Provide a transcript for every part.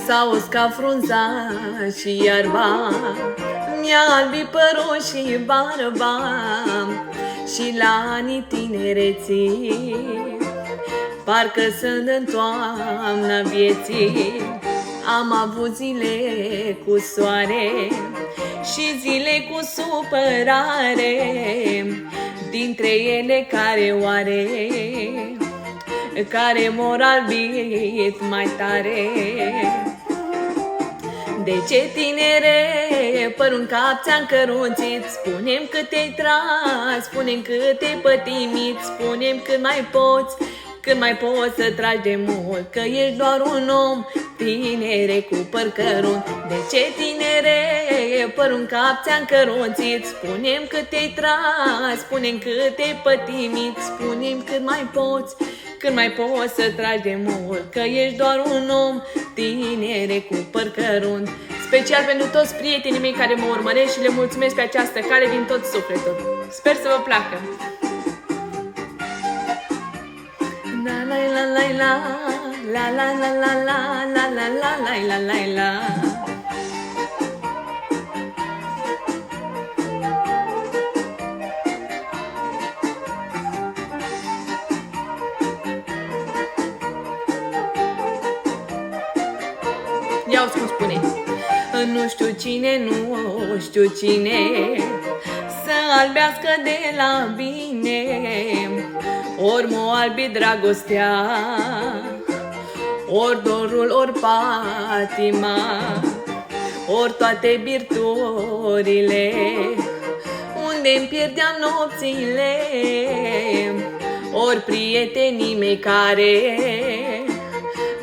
S-a uscat frunza și iarba, mi-a albit părul și barba. Și la anii tinereții, parcă sunt în toamna vieții. Am avut zile cu soare și zile cu supărare, dintre ele care oare, care mor albit mai tare. De ce, tinere, părul în cap ți-am cărunțit? Spune-mi cât te-ai tras, spune-mi cât te-ai pătimit, spune-mi cât mai poți, cât mai poți să tragi de mult, că ești doar un om, tinere, cu păr cărunt. De ce, tinere, părul în cap ți-am cărunțit? Spune-mi cât te-ai tras, spune-mi cât te-ai pătimit, spune-mi cât mai poți, cât mai poți să tragi de mult, că ești doar un om, tinere, cu păr cărunt. Special pentru toți prietenii mei care mă urmăresc și le mulțumesc pe această cale din tot sufletul. Sper să vă placă! La la la la la la la la la la la la la la la la. Ia-uzi cum spune. Nu știu cine, nu știu cine să albească de la bine, ori m-o albi dragostea, ori dorul, ori patima, ori toate birturile, unde-mi pierdeam nopțile, ori prietenii mei care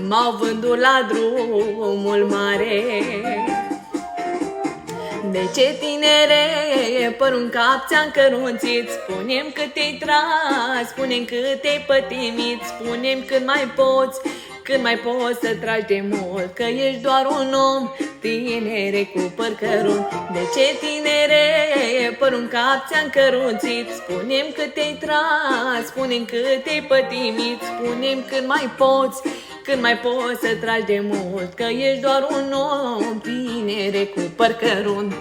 m-au vândut la drumul mare. De ce, tinere, părul în cap ți-am cărunțit? Spune-mi cât te-ai tras, spune-mi cât te-ai pătimit, spune-mi cât mai poți, cât mai poți să tragi de mult, că ești doar un om, tinere, cu păr cărunt. De ce, tinere, părul în cap ți-am cărunțit? Spune-mi cât te-ai tras, spune-mi cât te-ai pătimit, spune-mi cât mai poți, cât mai poți să tragi de mult, că ești doar un om, tinere, cu păr cărunt.